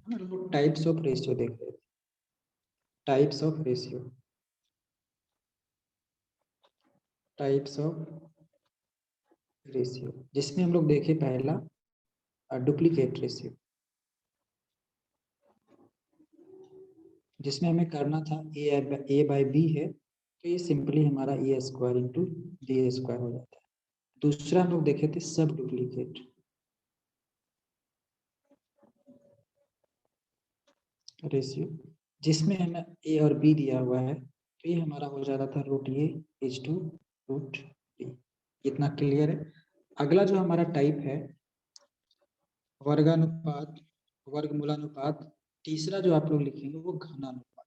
हम लोग types of ratio देख रहे थे। Types of ratio, types of ratio, जिसमें हम लोग देखे पहला डुप्लीकेट रेशियो, जिसमें हमें करना था ए बाई बी है, तो ये सिंपली हमारा ए स्क्वायर इंटू डी स्क्वायर हो जाता है। दूसरा हम लोग देखे थे सब डुप्लीकेट रेशियो, जिसमें हमें ए और बी दिया हुआ है, तो ये हमारा हो जाता था root A is to root B. इतना क्लियर है। अगला जो हमारा टाइप है वर्गानुपात, वर्गमूलानुपात। तीसरा जो आप लोग लिखेंगे वो घनानुपात।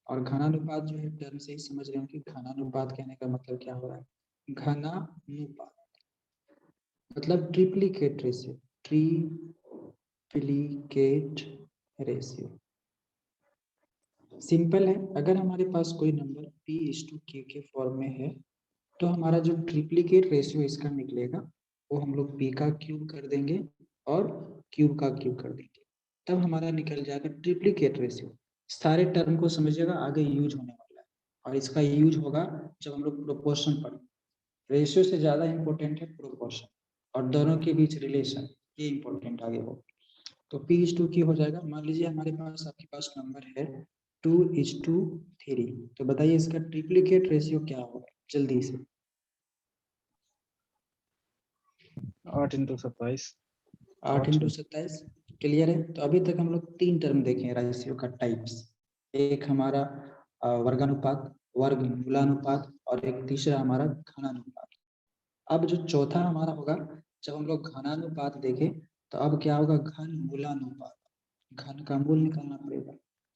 और घनानुपात जो है टर्म से ही समझ रहे हो कि घनानुपात कहने का मतलब क्या हो रहा है। घनानुपात मतलब triplicate ratio, triplicate ratio. Simple है, अगर हमारे पास कोई number p is to q के फॉर्म में है, तो हमारा जो ट्रिप्लीकेट रेशियो इसका निकलेगा वो हम लोग p का क्यूब कर देंगे और q का क्यूब कर देंगे, तब हमारा निकल जाएगा ट्रिप्लीकेट रेशियो। सारे टर्म को समझिएगा, आगे यूज होने वाला है और इसका यूज होगा जब हम लोग प्रोपोर्शन पढ़ें। रेशियो से ज़्यादा इम्पोर्टेंट है प्रोपोर्शन और दोनों के बीच रिलेशन, ये इम्पोर्टेंट आगे हो। तो p इज टू की हो जाएगा। मान लीजिए हमारे पास आपके पास नंबर है 2:3, तो बताइए इसका ट्रिप्लीकेट रेशियो क्या होगा जल्दी से। 8 × 27। 8 × 27 क्लियर है। तो अभी तक हम लोग 3 टर्म देखे हैं रेशियो का टाइप्स। एक हमारा वर्गानुपात, वर्गमूलानुपात और एक तीसरा हमारा घनानुपात। अब जो चौथा हमारा होगा, जब हम लोग घनानुपात देखें तो अब क्या होगा, घनमूलानुपात। घन का मूल निकालना पड़ेगा।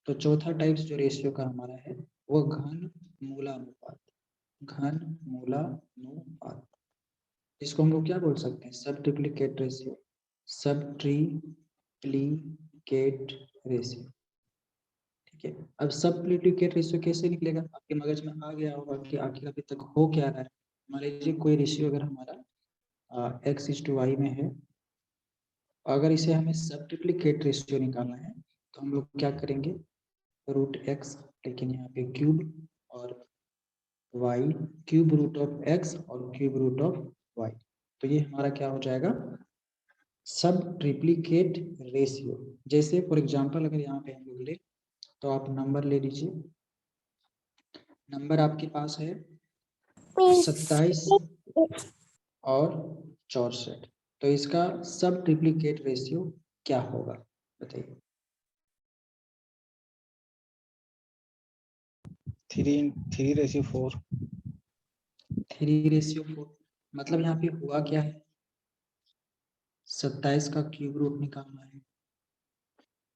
तो चौथा टाइप्स जो रेशियो का हमारा है वो घनमूलानुपात, घनमूलानुपात। इसको हम लोग क्या बोल सकते हैं, सब ट्रिप्लीकेट रेशियो, सब ट्रिप्लीकेट रेशियो। ठीक है। अब सब ट्रिप्लीकेट रेशियो कैसे निकलेगा, आपके मगज में आ गया होगा कि आखिर अभी तक हो क्या रहा है। मान लीजिए कोई रेशियो अगर हमारा x इज टू वाई में है, अगर इसे हमें सब ट्रिप्लीकेट रेशियो निकालना है तो हम लोग क्या करेंगे, रूट एक्स, लेकिन यहाँ पे क्यूब, और y cube root of x और क्यूब रूट ऑफ y। तो ये हमारा क्या हो जाएगा, सब ट्रिप्लीकेट रेशियो। जैसे फॉर एग्जांपल अगर यहाँ पे हम लोग ले, तो आप नंबर ले लीजिए। नंबर आपके पास है 27 और 64, तो इसका सब ट्रिप्लीकेट रेशियो क्या होगा बताइए। 3:4। 3:4 मतलब यहाँ पे हुआ क्या है, 27 का क्यूब रूट निकालना है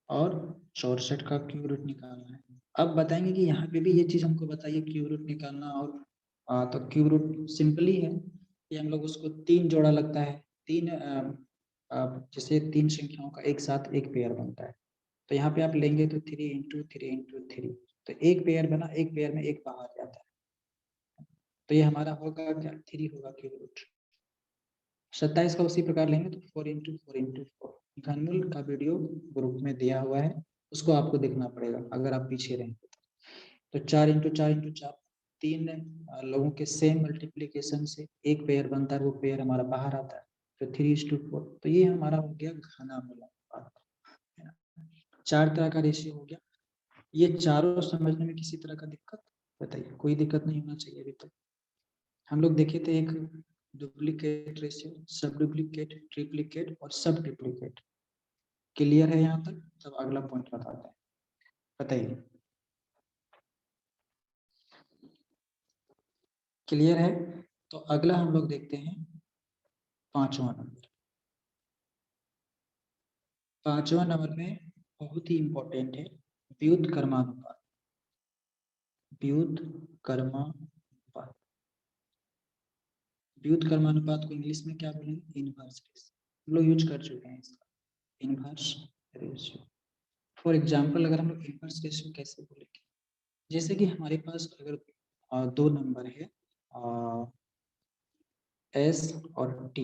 और 64 का क्यूब रूट निकालना है। अब बताएंगे कि यहाँ पे भी ये चीज हमको बताइए, क्यूब रूट निकालना। और तो क्यूब रूट सिंपली है कि हम लोग उसको 3 जोड़ा लगता है, जैसे 3 संख्याओं का एक साथ एक पेयर बनता है। तो यहाँ पे आप लेंगे तो 3 × 3 × 3, तो एक पेयर बना, एक पेयर में एक बाहर जाता है, तो ये हमारा होगा क्या, 3 होगा क्यूब रूट। 27 का उसी प्रकार लेंगे तो 4 × 4 × 4। घनमूल का वीडियो ग्रुप में दिया हुआ है, उसको आपको देखना पड़ेगा अगर आप पीछे रहेंगे। तो 4 × 4 × 4, 3 लोगों के सेम मल्टीप्लीकेशन से एक पेयर बनता है, वो पेयर हमारा बाहर आता है, तो 3:4। तो ये हमारा हो गया घनामूलानुपात। 4 तरह का रेशियो हो गया। ये चारों समझने में किसी तरह का दिक्कत बताइए, कोई दिक्कत नहीं होना चाहिए। अभी तक हम लोग देखे थे एक डुप्लीकेट रेशियो, सब डुप्लीकेट, ट्रिप्लीकेट और सब ट्रिप्लीकेट। क्लियर है यहाँ तक? तब अगला पॉइंट बताते हैं, बताइए। क्लियर है? तो अगला हम लोग देखते हैं 5वां नंबर। 5वां नंबर में बहुत ही इंपॉर्टेंट है व्युत्क्रमानुपात। व्युत्क्रमानुपात, व्युत्क्रमानुपात को इंग्लिश में क्या बोलेंगे, इनवर्स रेशियो। हम लोग यूज कर चुके हैं इसका, इनवर्स रेशियो। फॉर एग्जाम्पल अगर हम लोग इनवर्स रेशियो कैसे बोलेंगे, जैसे कि हमारे पास अगर 2 नंबर है S और T,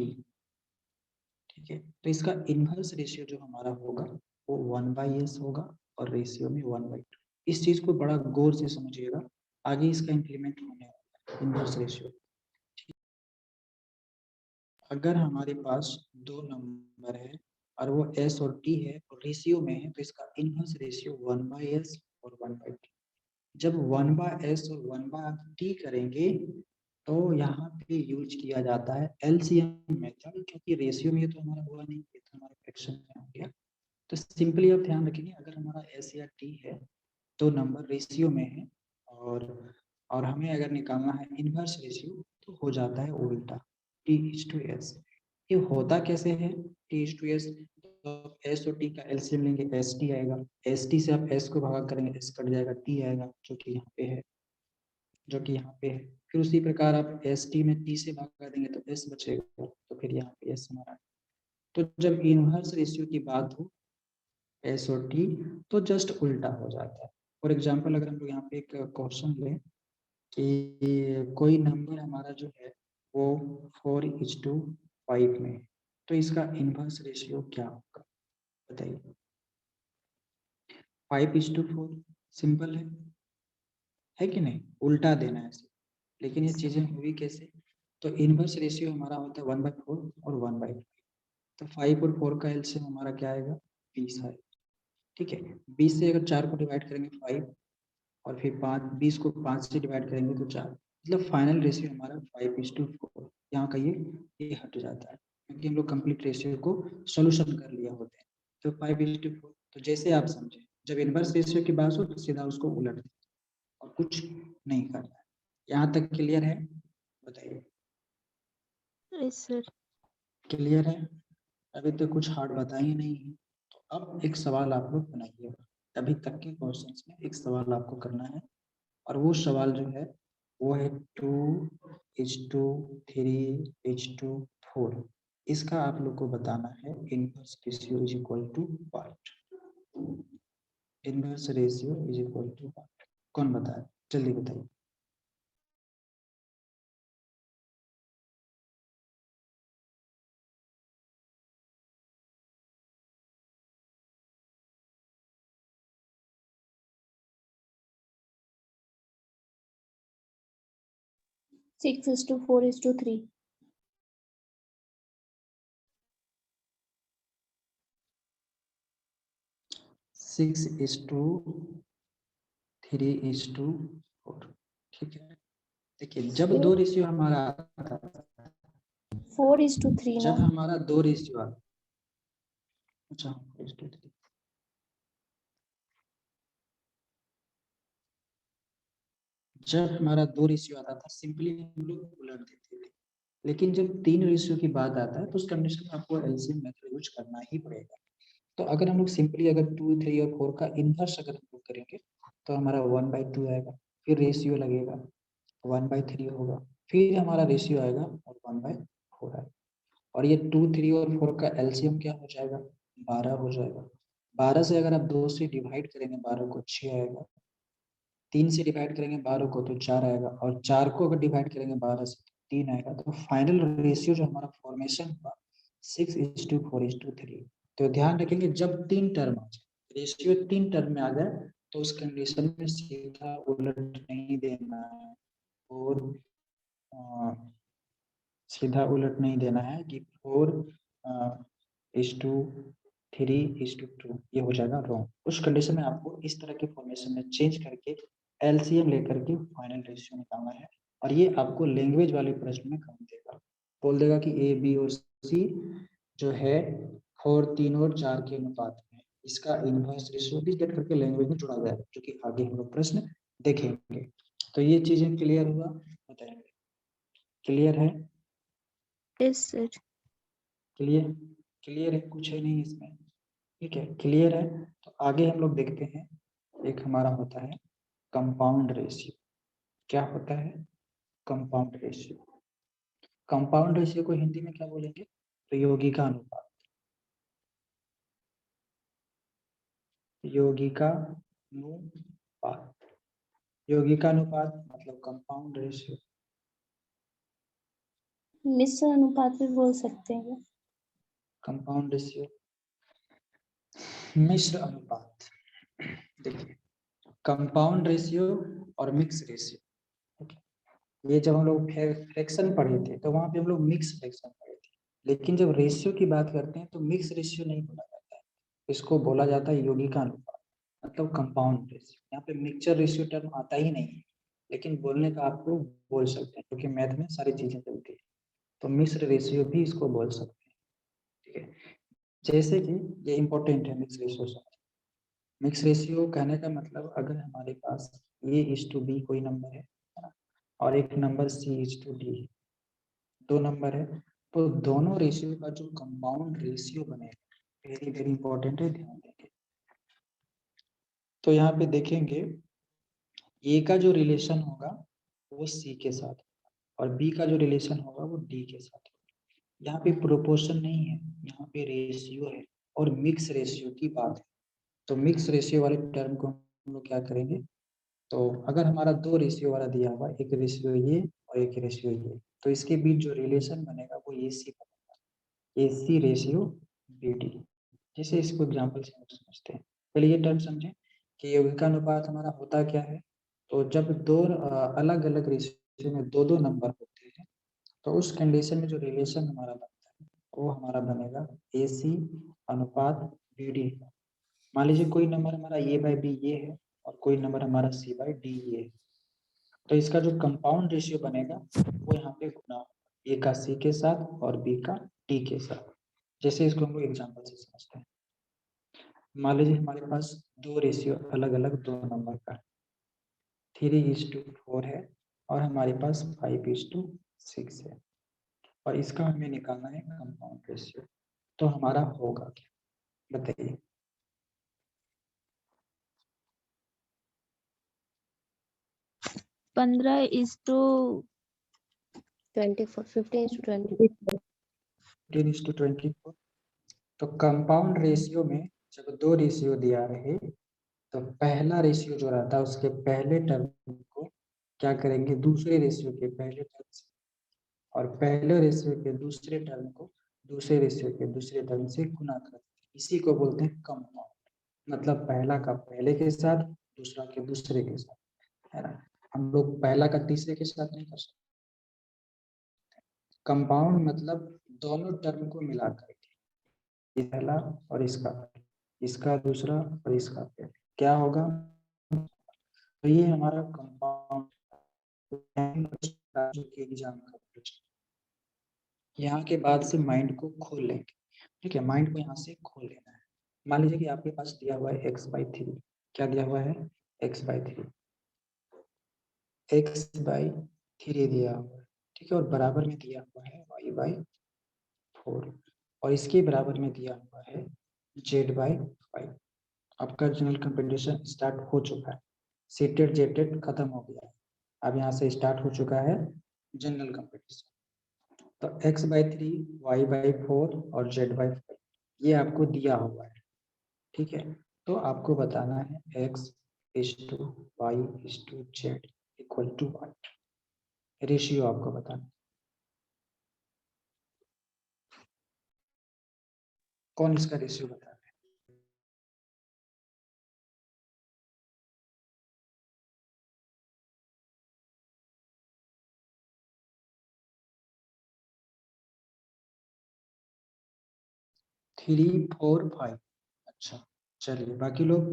ठीक है, तो इसका इनवर्स रेशियो जो हमारा होगा वो 1/s होगा और रेशियो में 1/2। इस चीज को बड़ा गौर से समझिएगा, आगे इसका इम्प्लीमेंट होने वाला है इनवर्स रेशियो। अगर हमारे पास दो नंबर है और वो s और t है और रेशियो में है, तो इसका इनवर्स रेशियो 1/s और 1/t। जब 1/s और 1/t करेंगे तो यहाँ पे यूज किया जाता है एलसीएम मेथड, क्योंकि रेशियो में तो हमारा हुआ नहीं, ये तो हमारा फ्रैक्शन में हो गया। तो सिंपली आप ध्यान रखेंगे, अगर हमारा s या t है तो नंबर रेशियो में है और हमें अगर निकालना है इनवर्स रेशियो तो हो जाता है उल्टा, t/s। ये होता कैसे है t/s? तो s और t का एलसीएम लेंगे, st आएगा, st से आप s को भागा करेंगे, s कट जाएगा, t आएगा जो कि यहाँ पे है, फिर उसी प्रकार आप st में t से भागा देंगे तो s बचेगा, तो फिर यहाँ पे s हमारा। तो जब इनवर्स रेशियो की बात हो s और t तो जस्ट उल्टा हो जाता है। फॉर एग्जाम्पल अगर हम लोग यहाँ पे एक क्वेश्चन लें कि कोई नंबर हमारा जो है वो 4:5 में है, तो इसका इनवर्स रेशियो क्या होगा बताइए। 5:4 सिंपल है कि नहीं, उल्टा देना है इसे। लेकिन ये चीजें हुई कैसे? तो इनवर्स रेशियो हमारा होता है 1/4 और 1/5। तो 5 और 4 का एलसीएम हमारा क्या आएगा? 20 है। ठीक है, 20 से अगर 4 को डिवाइड करेंगे 5 और फिर 20 को 5 से डिवाइड करेंगे तो 4, मतलब फाइनल रेशियो हमारा 5:4। यहाँ का ये हट जाता है क्योंकि हम लोग कंप्लीट रेशियो को सोल्यूशन कर लिया होते हैं। तो 5:4, तो जैसे आप समझे, जब इनवर्स रेशियो की बात हो तो सीधा उसको उलट दें और कुछ नहीं करना है। यहाँ तक क्लियर है? बताइए। Yes sir. क्लियर है? अभी तो कुछ हार्ड बता ही नहीं है। तो अब एक सवाल आप लोग बनाइएगा, अभी तक के क्वेश्चंस में एक सवाल आपको करना है और वो सवाल जो है वो है 2:3 3:4। इसका आप लोग को बताना है inverse ratio is equal to what. Inverse ratio is equal to what, कौन बताए, जल्दी बताइए। Six is to 4:3. 6:3:4। ठीक है, देखिए जब दो रेशियो हमारा आता है, 4:3 जब ना। हमारा दो रेशियो आता, अच्छा 4:3, जब हमारा दो रेशियो आता था सिंपली हम लोग उलट देते थे, लेकिन जब 3 रेशियो की बात आता है तो उस कंडीशन में आपको एलसीएम मेथड यूज करना ही पड़ेगा। तो अगर हम लोग सिंपली अगर 2, 3 और 4 का इनवर्स अगर हम लोग करेंगे तो हमारा 1/2 आएगा, फिर रेशियो लगेगा 1/3 होगा, फिर हमारा रेशियो आएगा और 1/4 आएगा। और ये 2, 3 और 4 का एलसीएम क्या हो जाएगा? 12 हो जाएगा। 12 से अगर आप 2 से डिवाइड करेंगे 12 को 6 आएगा, 3 से डिवाइड करेंगे 12 को तो 4 आएगा, और 4 को अगर डिवाइड करेंगे 12 से 3 आएगा। तो फाइनल रेशियो जो हमारा फॉर्मेशन हुआ 6:4:3। तो ध्यान रखेंगे जब 3 टर्म आ जाए, रेशियो 3 टर्म में आ जाए तो उस कंडीशन में सीधा उलट नहीं देना है, और सीधा उलट नहीं देना है कि 4:3:2 ये हो जाएगा रॉन्ग। उस कंडीशन में आपको इस तरह के फॉर्मेशन में चेंज करके एलसीएम लेकर के फाइनल रेशियो निकालना है, और ये आपको लैंग्वेज वाले प्रश्न में काम देगा। बोल देगा कि ए बी और सी जो है 4, 3 और 4 के अनुपात में, इसका इनवर्स रेशियो भी गेट करके लैंग्वेज में जुड़ा जाएगा, जो कि आगे हम लोग प्रश्न देखेंगे। तो ये चीजें क्लियर हुआ, बताएंगे क्लियर है? Yes sir. क्लियर, क्लियर है, कुछ है नहीं इसमें, ठीक है क्लियर है। तो आगे हम लोग देखते हैं, एक हमारा होता है कंपाउंड रेशियो। क्या होता है? Compound ratio. कंपाउंड रेशियो को हिंदी में क्या बोलेंगे? तो यौगिका अनुपात। यौगिका अनुपात, यौगिका अनुपात मतलब कंपाउंड रेशियो। मिश्र अनुपात भी बोल सकते हैं। कंपाउंड रेशियो मिश्र अनुपात। देखिए, कंपाउंड रेशियो और मिक्स रेशियो, ये जब हम लोग फ्रैक्शन पढ़े थे तो वहां पे हम लोग मिक्स फ्रैक्शन पढ़े थे, लेकिन जब रेशियो की बात करते हैं तो मिक्स रेशियो नहीं बोला जाता है, इसको बोला जाता है यौगिका अनुपात, मतलब कंपाउंड रेशियो। यहाँ पे मिक्सचर रेशियो टर्म आता ही नहीं है, लेकिन बोलने का आपको बोल सकते हैं, क्योंकि मैथ में सारी चीजें चलती है, तो मिश्र रेशियो भी इसको बोल सकते हैं। ठीक है, जैसे कि ये इंपॉर्टेंट है मिक्स रेशियो से। मिक्स रेशियो कहने का मतलब, अगर हमारे पास A:B कोई नंबर है ना, और एक नंबर C:D है, दो नंबर है, तो दोनों रेशियो का जो कंपाउंड रेशियो बनेगा, वेरी वेरी इंपॉर्टेंट है, ध्यान देंगे। तो यहाँ पे देखेंगे ए का जो रिलेशन होगा वो सी के साथ, और बी का जो रिलेशन होगा वो डी के साथ। यहाँ पे प्रोपोर्शन नहीं है, यहाँ पे रेशियो है, और मिक्स रेशियो की बात है। तो मिक्स रेशियो वाले टर्म को हम लोग क्या करेंगे, तो अगर हमारा दो रेशियो वाला दिया हुआ, एक रेशियो ये और एक रेशियो ये, तो इसके बीच जो रिलेशन बनेगा वो AC बनेगा, AC रेशियो BD। जैसे इसको एग्जाम्पल से हम समझते हैं, पहले ये टर्म समझें कि यौगिका अनुपात हमारा होता क्या है। तो जब दो अलग अलग रेशियो में दो दो नंबर होते हैं, तो उस कंडीशन में जो रिलेशन हमारा बनता है वो हमारा बनेगा AC अनुपात BD। मान लीजिए कोई नंबर हमारा A/B ये है, और कोई नंबर हमारा C/D ये है, तो इसका जो कंपाउंड रेशियो बनेगा वो यहाँ पे गुना A का C के साथ और B का D के साथ। जैसे इसको हम लोग एग्जाम्पल से समझते हैं, मान लीजिए हमारे पास दो रेशियो अलग अलग दो नंबर का 3:4 है, और हमारे पास 5:6 है, और इसका हमें निकालना है कंपाउंड रेशियो। तो हमारा होगा क्या, बताइए। 15:24, 15:20. 15:24। तो कंपाउंड रेशियो में जब दो रेशियो दिया रहे, तो पहला रेशियो जो रहता है उसके पहले टर्म को क्या करेंगे, दूसरे रेशियो के पहले टर्म से, और पहले रेशियो के दूसरे टर्म को दूसरे रेशियो के दूसरे टर्म से गुना करते हैं। इसी को बोलते हैं कंपाउंड, मतलब पहला का पहले के साथ, दूसरा के दूसरे के साथ, है ना। हम लोग पहला का तीसरे के साथ नहीं कर सकते। कंपाउंड मतलब दोनों टर्म को मिला करके, पहला और इसका दूसरा और इसका पहला, क्या होगा, तो ये हमारा कंपाउंड के एग्जाम का प्रश्न। यहाँ के बाद से माइंड को खोल लेंगे, ठीक है, माइंड को यहाँ से खोल लेना है। मान लीजिए कि आपके पास दिया हुआ है x/3, क्या दिया हुआ है, x/3, x/3 दिया हुआ है, ठीक है, और बराबर में दिया हुआ है y/4, और इसके बराबर में दिया हुआ है z/5। आपका जनरल कंपटीशन स्टार्ट हो चुका है, सीटेड जेटेड खत्म हो गया है, अब यहाँ से स्टार्ट हो चुका है जनरल कंपटीशन। तो x/3, y/4 और z/5 ये आपको दिया हुआ है, ठीक है। तो आपको बताना है x:y:z equal to what, ratio आपको बताना। कौन इसका रेशियो बता रहा है, थ्री फोर फाइव। अच्छा, चलिए बाकी लोग,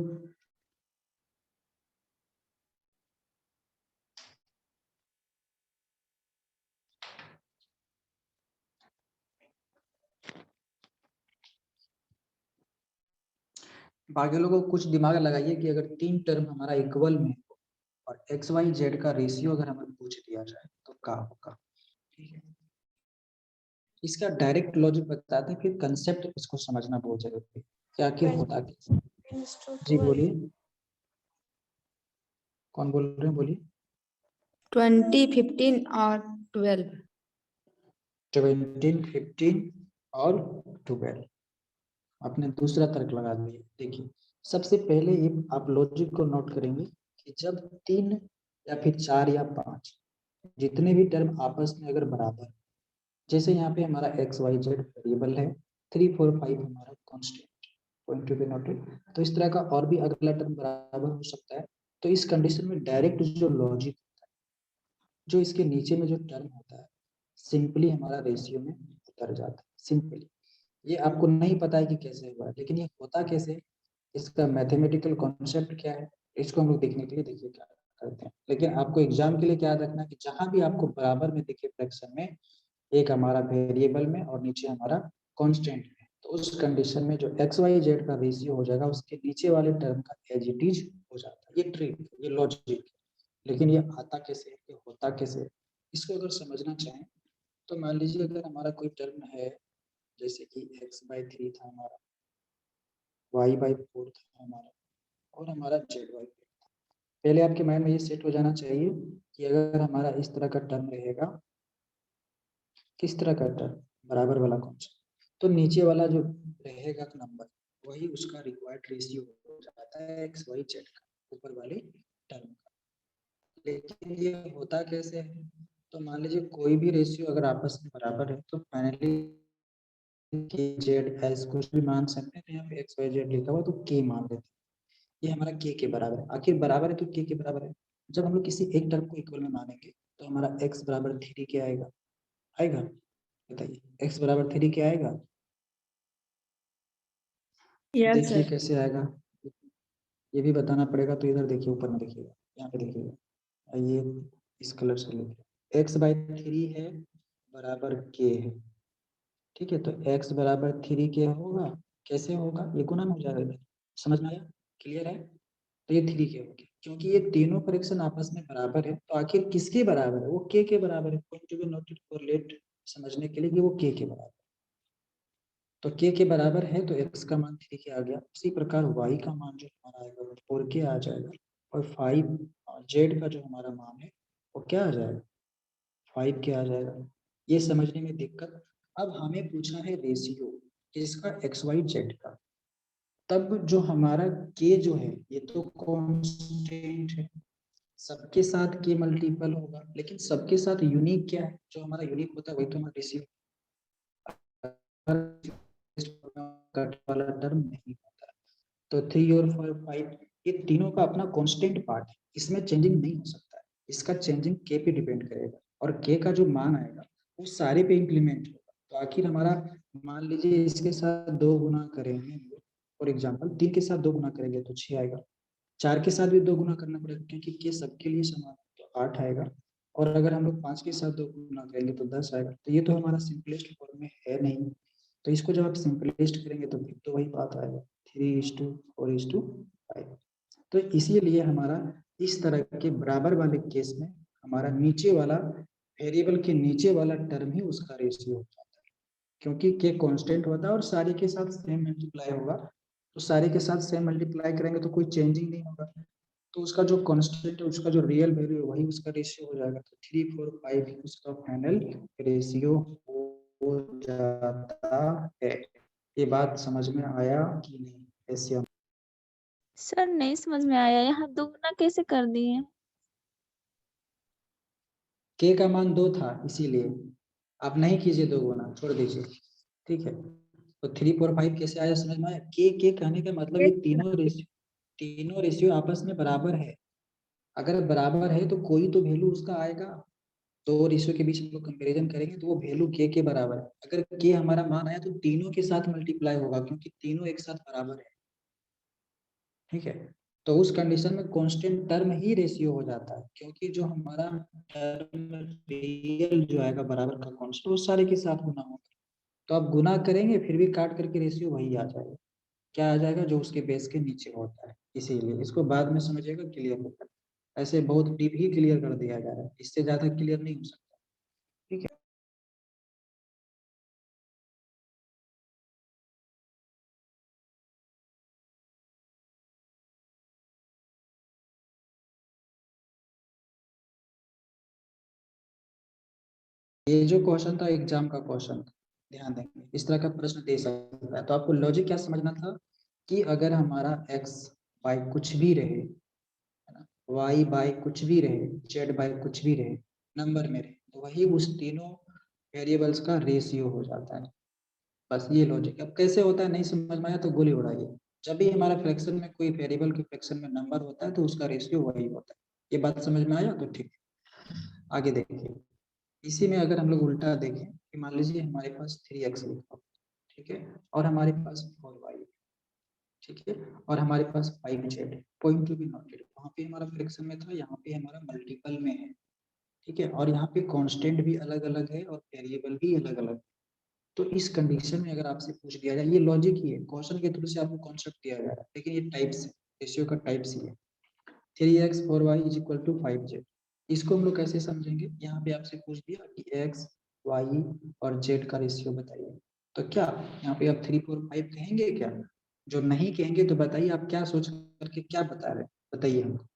बाकी लोगों को कुछ दिमाग लगाइए कि अगर तीन टर्म हमारा इक्वल में हो और x/y/z का रेशियो अगर हमें पूछ दिया जाए तो क्या होगा, ठीक है। इसका डायरेक्ट लॉजिक बताते हैं, फिर कंसेप्ट इसको समझना बहुत जरूरी है कि आखिर होता क्या। जी बोलिए, कौन बोल रहे हैं, बोलिए। 20, 15 और 12। 17, 15 और 12। आपने दूसरा तर्क लगा दिया। देखिए, सबसे पहले ये आप लॉजिक को नोट करेंगे कि जब तीन या फिर चार या पांच जितने भी टर्म आपस में अगर बराबर, जैसे यहाँ पे हमारा x y z वेरिएबल है, 3 4 5 हमारा कांस्टेंट, 0.2 पे नोटेड। तो इस तरह का और भी अगला टर्म बराबर हो सकता है। तो इस कंडीशन में डायरेक्ट जो लॉजिक होता है, जो इसके नीचे में जो टर्म होता है, सिंपली हमारा रेशियो में उतर जाता है। सिंपली ये आपको नहीं पता है कि कैसे हुआ है, लेकिन ये होता कैसे, इसका मैथमेटिकल कॉन्सेप्ट क्या है, इसको हम लोग देखने के लिए देखिए क्या करते हैं। लेकिन आपको एग्जाम के लिए क्या याद रखना है कि जहां भी आपको बराबर में दिखे फ्रैक्शन में, एक हमारा वेरिएबल में और नीचे हमारा कांस्टेंट में, तो उस कंडीशन में जो एक्स वाई जेड का रेशियो हो जाएगा, उसके नीचे वाले टर्म का एज इट इज हो जाता है। ये ट्रिक, ये लॉजिक। लेकिन ये आता कैसे, ये होता कैसे, इसको अगर समझना चाहें तो मान लीजिए अगर हमारा कोई टर्म है, जैसे कि x/3 था हमारा, y/4 था हमारा, और हमारा z/4 था। पहले आपके माइंड में ये सेट हो जाना चाहिए कि अगर हमारा इस तरह का टर्म रहेगा, किस तरह का टर्म, बराबर वाला कौन सा, तो नीचे वाला जो रहेगा नंबर, वही उसका रिक्वायर्ड रेशियो हो जाता है एक्स वाई जेड का, ऊपर वाले टर्म का। लेकिन ये होता कैसे है, तो मान लीजिए कोई भी रेशियो अगर आपस में बराबर है, तो फाइनली के जेड एस कुछ भी मान सकते हैं। तो यहाँ पे एक्स वाई जेड लिखा हुआ तो के मान लेते हैं, ये हमारा के बराबर है। आखिर बराबर है तो के बराबर है। जब हम लोग किसी एक टर्म को इक्वल में मानेंगे तो हमारा x बराबर 3 के आएगा, आएगा, बताइए x बराबर 3 के आएगा। यस देखिए सर। कैसे आएगा, ये भी बताना पड़ेगा। तो इधर देखिए, ऊपर में देखिएगा, यहाँ पे देखिएगा, ये इस कलर से लिखिए, x/3 है बराबर के है, ठीक है। तो x बराबर 3 के होगा, कैसे होगा, ये गुणन हो जाएगा। समझ में आया, क्लियर है। तो ये 3 के हो गया, क्योंकि ये तीनों फ्रैक्शन आपस में बराबर है। तो आखिर किसके बराबर है, वो के बराबर है। Point to be noted for let समझने के लिए कि वो के बराबर, तो के बराबर है तो x का मान 3 के आ गया। उसी प्रकार y का मान जो हमारा आएगा वो 4 के आ जाएगा, और 5 z का जो हमारा मान है वो क्या आ जाएगा, 5 के आ जाएगा। ये समझने में दिक्कत। अब हमें पूछना है रेशियो किसका, एक्स वाई जेड का। तब जो हमारा के जो है, ये तो कांस्टेंट है, सबके साथ के मल्टीपल होगा, लेकिन सबके साथ यूनिक क्या है, जो हमारा यूनिक होता है वही तो हमारा रेशियो कट वाला टर्म नहीं होता। तो 3 और 5 ये तीनों का अपना कांस्टेंट पार्ट है, इसमें चेंजिंग नहीं हो सकता है। इसका चेंजिंग के पे डिपेंड करेगा, और के का जो मान आएगा वो सारे पे इंप्लीमेंट होगा। तो आखिर हमारा, मान लीजिए इसके साथ 2 गुना करेंगे, फॉर एग्जांपल 3 के साथ 2 गुना करेंगे तो 6 आएगा, 4 के साथ भी 2 गुना करना पड़ेगा क्योंकि के सबके लिए समान है, तो 8 आएगा। और अगर हम लोग 5 के साथ 2 गुना करेंगे तो 10 आएगा। तो ये तो हमारा सिंपलेस्ट फॉर्म में है नहीं, तो इसको जब आप सिंपलेस्ट करेंगे तो फिर तो वही बात आएगा 3:4:5। तो इसीलिए हमारा इस तरह के बराबर वाले केस में हमारा नीचे वाला वेरिएबल के नीचे वाला टर्म ही उसका रेशियो हो जाता है, क्योंकि के कांस्टेंट होता है और सारे के साथ सेम मल्टीप्लाई होगा। तो सारे के साथ सेम मल्टीप्लाई करेंगे तो कोई चेंजिंग नहीं होगा, तो उसका जो कांस्टेंट है, उसका जो रियल वैल्यू है वही उसका रेशियो हो जाएगा। तो 3:4:5 ही उसका फाइनल रेशियो हो जाता है। ये बात समझ में आया कि नहीं, ऐसे सर नहीं समझ में आया, यहाँ दुगना कैसे कर दिए? के का मान 2 था, इसीलिए आप नहीं कीजिए 2 गुना, छोड़ दीजिए, ठीक है। तो 3:4:5 कैसे आया, समझ में आया। के कहने का मतलब ये तीनों रेशियो आपस में बराबर है। अगर बराबर है तो कोई तो वैल्यू उसका आएगा, दो रेशियो के बीच हम लोग कंपैरिजन करेंगे तो वो वैल्यू के बराबर है। अगर के हमारा मान आया तो तीनों के साथ मल्टीप्लाई होगा, क्योंकि तीनों एक साथ बराबर है, ठीक है। तो उस कंडीशन में कांस्टेंट टर्म ही रेशियो हो जाता है, क्योंकि जो हमारा टर्म रियल जो आएगा बराबर का कांस्टेंट, वो सारे के साथ गुना होगा। तो आप गुना करेंगे फिर भी काट करके रेशियो वही आ जाएगा, क्या आ जाएगा, जो उसके बेस के नीचे होता है। इसीलिए इसको बाद में समझिएगा, क्लियर होगा। ऐसे बहुत डीप ही क्लियर कर दिया जा रहा है, इससे ज्यादा क्लियर नहीं हो सकता, ठीक है। ये जो क्वेश्चन था एग्जाम का क्वेश्चन, ध्यान देंगे, इस तरह का प्रश्न दे सकता है। तो आपको लॉजिक क्या समझना था कि अगर हमारा x बाय कुछ भी रहे, है ना, y बाय कुछ भी रहे, z बाय कुछ भी रहे, नंबर में रहे, तो वही उस तीनों वेरिएबल्स का रेशियो हो जाता है। बस ये लॉजिक। अब कैसे होता है नहीं समझ में आया तो गोली उड़ाइए। जब भी हमारा फ्रैक्शन में कोई वेरिएबल के फ्रैक्शन में नंबर होता है तो उसका रेशियो वही होता है। ये बात समझ में आया तो ठीक है। आगे देखिए, इसी में अगर हम लोग उल्टा देखें कि मान लीजिए हमारे पास 3x लिखा, ठीक है, और हमारे पास 4y, ठीक है, और हमारे पास 5z, point to be noted, वहाँ पे हमारा फ्रैक्शन में था, यहाँ पे हमारा मल्टीपल में है, ठीक है, और यहाँ पे कांस्टेंट भी अलग अलग है और वेरिएबल भी अलग अलग। तो इस कंडीशन में अगर आपसे पूछ दिया जाए, ये लॉजिक ही है, क्वेश्चन के थ्रू से आपको कॉन्सेप्ट दिया जा रहा है, लेकिन ये टाइप्स है, रेशियो का टाइप्स ही है। 3x 4y is equal to 5z, इसको हम लोग कैसे समझेंगे? यहाँ पे आपसे पूछ दिया कि x y और z का रेशियो बताइए, तो क्या यहाँ पे आप 3 4 5 कहेंगे क्या? जो नहीं कहेंगे तो बताइए आप क्या सोच करके क्या बता रहे हैं, बताइए हमको।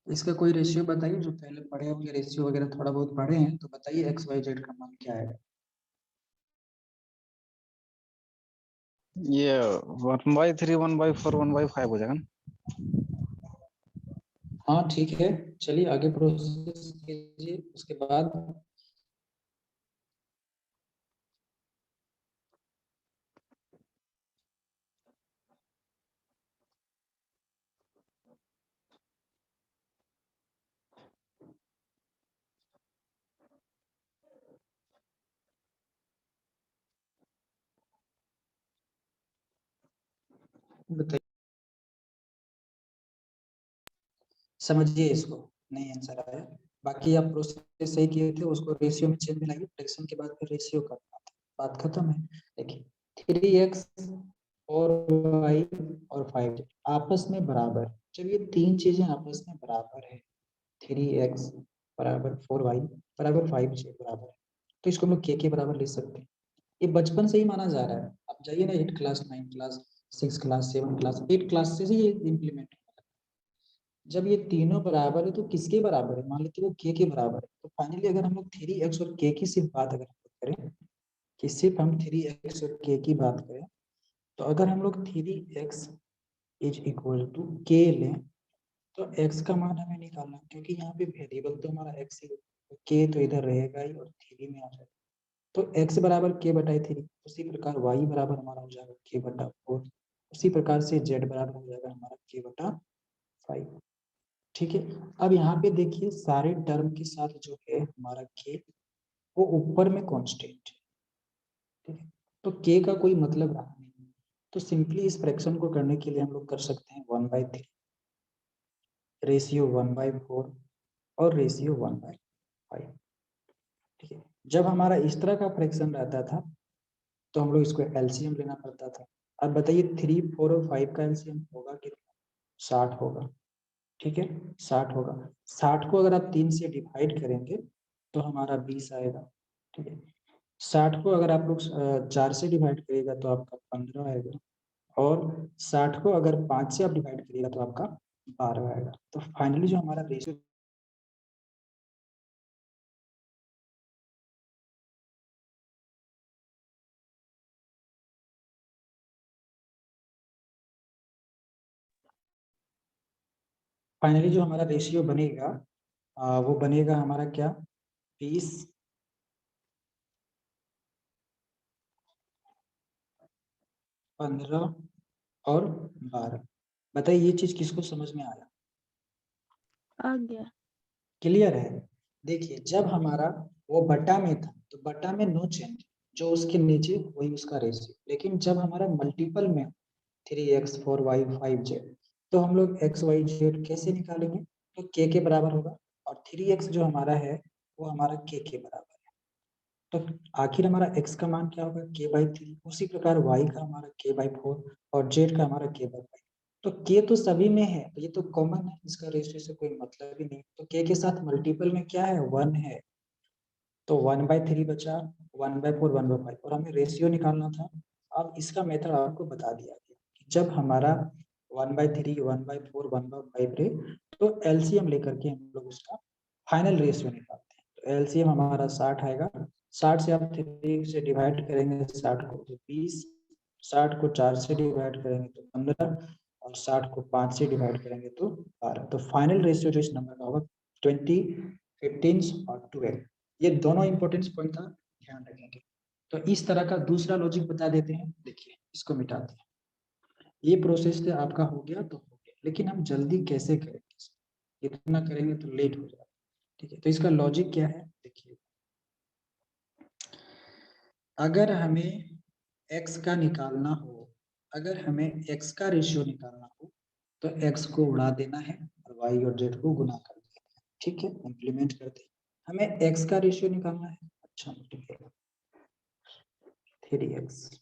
इसका कोई रेशियो बताइए, जो पहले पढ़े होंगे रेशियो वगैरह थोड़ा बहुत पढ़े हैं, तो बताइए एक्स वाई जेड का मान क्या है? ये 1/3 1/4 1/5 हो जाएगा ना। हाँ ठीक है, चलिए आगे प्रोसेस कीजिए, उसके बाद बताइए, समझिए इसको, नहीं आंसर आया, बाकी आप प्रोसेस सही किए थे, उसको रेशियो में चेंज लाइए, फ्रैक्शन के बाद फिर रेशियो करना था, बात खत्म है। देखिए 3x 4y और 5 आपस में बराबर, जब ये तीन चीजें आपस में बराबर है, 3x बराबर 4y बराबर 5 बराबर है, तो इसको हम लोग के बराबर लिख सकते हैं। ये बचपन से ही माना जा रहा है, आप जाइए ना 8 class 9 class 6 class 7 class 8 class से ही ये इम्प्लीमेंट, जब ये तीनों बराबर है तो किसके बराबर है? मान लेते वो के बराबर है, तो फाइनली अगर हम लोग 3x और के की सिर्फ बात अगर करें कि सिर्फ हम 3x और के की बात करें, तो अगर हम लोग 3x इज इक्वल टू के लें तो x का मान हमें निकालना है, क्योंकि यहाँ पे वेरिएबल तो हमारा x ही है, तो के तो इधर रहेगा ही और 3 में आ जाएगा, तो x बराबर के बटा 3, उसी प्रकार y बराबर हमारा हो जाएगा के बटा 4, उसी प्रकार से z बराबर हो जाएगा हमारा के बटा 5, ठीक है। अब यहाँ पे देखिए सारे टर्म के साथ जो है हमारा के, वो ऊपर में कांस्टेंट, ठीक है, तो के का कोई मतलब रहा नहीं, तो सिंपली इस फ्रैक्शन को करने के लिए हम लोग कर सकते हैं 1/3, रेशियो 1/4 और रेशियो 1/5, ठीक है। जब हमारा इस तरह का फ्रैक्शन रहता था तो हम लोग इसको एलसीएम लेना पड़ता था। अब बताइए 3 4 और 5 का एलसीएम होगा कितना? 60 होगा, ठीक है, 60 होगा। 60 को अगर आप 3 से डिवाइड करेंगे तो हमारा 20 आएगा, ठीक है। 60 को अगर आप लोग 4 से डिवाइड करिएगा तो आपका 15 आएगा, और 60 को अगर 5 से आप डिवाइड करिएगा तो आपका 12 आएगा। तो फाइनली जो हमारा रेशियो, फाइनली जो हमारा रेशियो बनेगा वो बनेगा हमारा क्या? 20 15 और 12। बताइए ये चीज किसको समझ में आया? आ गया। क्लियर है? देखिए जब हमारा वो बटा में था तो बटा में नो चेंज, जो उसके नीचे वही उसका रेशियो, लेकिन जब हमारा मल्टीपल में 3x 4y 5z, तो हम लोग x y z कैसे निकालेंगे? तो के बराबर होगा, और 3x जो हमारा है वो हमारा के बराबर है, तो आखिर हमारा x का मान क्या होगा? k/3, उसी प्रकार y का हमारा k/4 और z का हमारा k/5, तो k तो सभी में है, तो ये तो कॉमन है, इसका रेशियो से कोई मतलब ही नहीं, तो k के साथ मल्टीपल में क्या है? 1 है, तो 1/3 बचा, 1/4 1/5, और हमें रेशियो निकालना था। अब इसका मेथड आपको बता दिया गया कि जब हमारा 1/3 1/4 1/5 रहे तो एलसीएम लेकर के हम लोग उसका फाइनल रेशियो निकालते हैं, तो एलसीएम हमारा 60 आएगा। 60 से आप 3 से डिवाइड करेंगे 60 को तो 20, 60 को 4 से डिवाइड करेंगे तो 15, और 60 को 5 से डिवाइड करेंगे तो 12, तो फाइनल रेशियो जो इस नंबर का होगा 20, 15 और 12, ये दोनों इंपॉर्टेंस पॉइंट था, ध्यान रखेंगे। तो इस तरह का दूसरा लॉजिक बता देते हैं। देखिए इसको मिटाते हैं, ये प्रोसेस तो आपका हो गया तो हो गया, लेकिन हम जल्दी कैसे करेंगे, इतना करेंगे तो लेट हो जाएगा। ठीक है, तो इसका लॉजिक क्या है, देखिए अगर हमें x का निकालना हो, अगर हमें x का रेशियो निकालना हो तो x को उड़ा देना है और y और z को गुना कर देना है। ठीक है, इम्प्लीमेंट करते हैं। हमें x का रेशियो निकालना है, अच्छा 3x।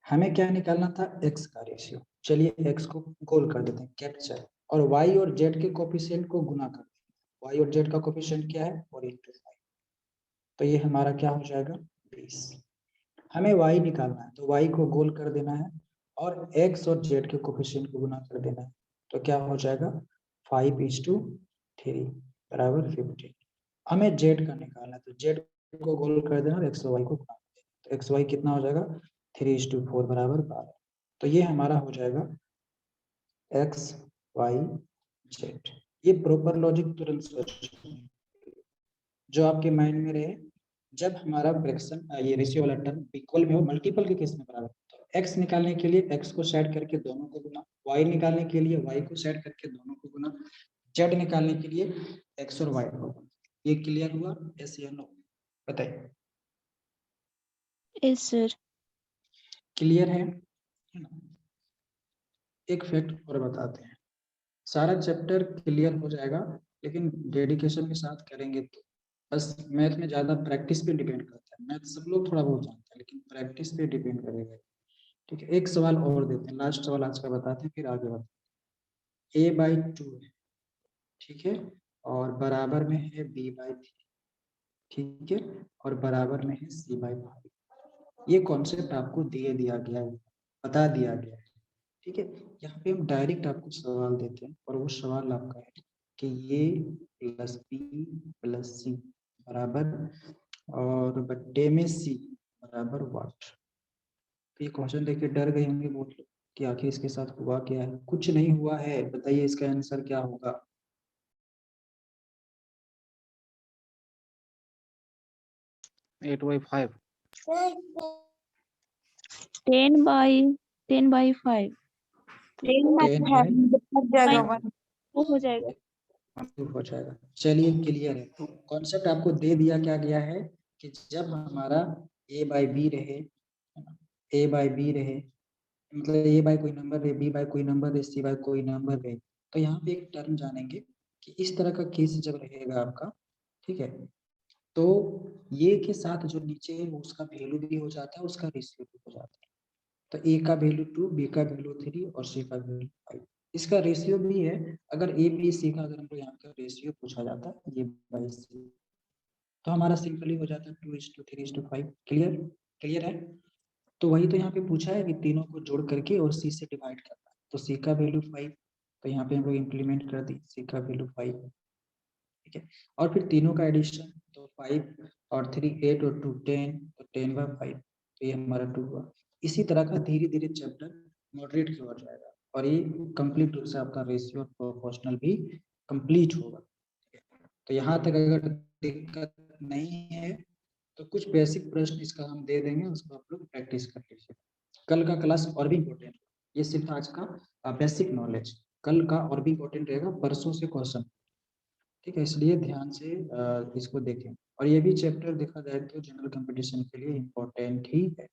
हमें क्या निकालना था, x का रेशियो। चलिए x को गोल कर देते हैं, कैप्चर, और y और z के कोफिशिएंट को गुना कर देते हैं। y और z का कोफिशिएंट क्या है, 4 × 5, तो ये हमारा क्या हो जाएगा 20। हमें y निकालना है तो y को गोल कर देना है और x और z के कोफिशिएंट को गुना कर देना है, तो क्या हो जाएगा 5:3 बराबर 15। हमें z का निकालना है तो z को गोल कर देना और x और y को गुना कर देना, तो x y कितना हो जाएगा 3:4 बराबर 12। तो ये हमारा हो जाएगा x y z। ये प्रॉपर लॉजिक तुरंत सोच जो आपके माइंड में रहे, जब हमारा फ्रैक्शन ये रेशियो वाला टर्म इक्वल में हो, मल्टीपल के केस में बराबर, तो x निकालने के लिए x को सेट करके दोनों को गुना, y निकालने के लिए y को सेट करके दोनों को गुना, z निकालने के लिए x और y को गुना। ये क्लियर हुआ, यस या नो बताइए। Yes sir. क्लियर है ना? एक फैक्ट और बताते हैं, सारा चैप्टर क्लियर हो जाएगा लेकिन डेडिकेशन के साथ करेंगे तो। बस मैथ में ज़्यादा प्रैक्टिस पे डिपेंड करता है, मैथ सब लोग थोड़ा बहुत जानते हैं लेकिन प्रैक्टिस पे डिपेंड करेगा। ठीक है, एक सवाल और देते हैं, लास्ट सवाल आज का बताते हैं फिर आगे बढ़ते हैं। a/2 है, ठीक है, और बराबर में है b/3, ठीक है, और बराबर में है c/5। ये कॉन्सेप्ट आपको दिया गया है, बता दिया गया है। ठीक है, यहाँ पे हम डायरेक्ट आपको सवाल देते हैं और वो सवाल आपका है कि ये प्लस बी प्लस सी बराबर और बट्टे में सी बराबर वाट। तो ये क्वेश्चन देख के डर गए होंगे बहुत लोग कि आखिर इसके साथ हुआ क्या है। कुछ नहीं हुआ है, बताइए इसका आंसर क्या होगा। 8/5। 10/5 वो हो जाएगा। हो जाएगा। चलिए क्लियर है, कॉन्सेप्ट आपको दे दिया क्या गया है कि जब हमारा a/b रहे, a/b रहे मतलब a/, कोई नंबर रहे, b/ कोई नंबर रहे, c/ कोई नंबर रहे, तो यहाँ पे एक टर्म जानेंगे कि इस तरह का केस जब रहेगा आपका, ठीक है, तो ये के साथ जो नीचे है उसका वैल्यू भी हो जाता है, उसका रेशियो भी हो जाता है। तो a का वैल्यू 2, b का वैल्यू 3 और c का वैल्यू 5। इसका रेशियो भी है, अगर a b c का अगर हमको यहाँ का रेशियो पूछा जाता है ये बाई c, तो हमारा सिंपली हो जाता है 2:3:5। क्लियर है। तो वही तो यहाँ पे पूछा है कि तीनों को जोड़ करके और c से डिवाइड करना है, तो c का वैल्यू 5, तो यहाँ पे हम लोग इम्प्लीमेंट कर दी, c का वैल्यू 5, ठीक है, और फिर तीनों का एडिशन, तो 5 और 3 8 और 2 10, तो 10/5, तो ये हमारा 2 हुआ। इसी तरह का धीरे धीरे चैप्टर मॉडरेट की ओर जाएगा और ये कंप्लीट रूप से आपका रेशियो और प्रोपोर्शनल भी कंप्लीट होगा। तो यहाँ तक अगर दिक्कत नहीं है तो कुछ बेसिक प्रश्न इसका हम दे देंगे, उसको आप लोग प्रैक्टिस कर लीजिए। कल का क्लास और भी इम्पोर्टेंट, ये सिर्फ आज का बेसिक नॉलेज, कल का और भी इम्पोर्टेंट रहेगा, परसों से क्वेश्चन, ठीक है, इसलिए ध्यान से इसको देखें। और ये भी चैप्टर देखा जाए तो जनरल कंपटीशन के लिए इम्पोर्टेंट ही है।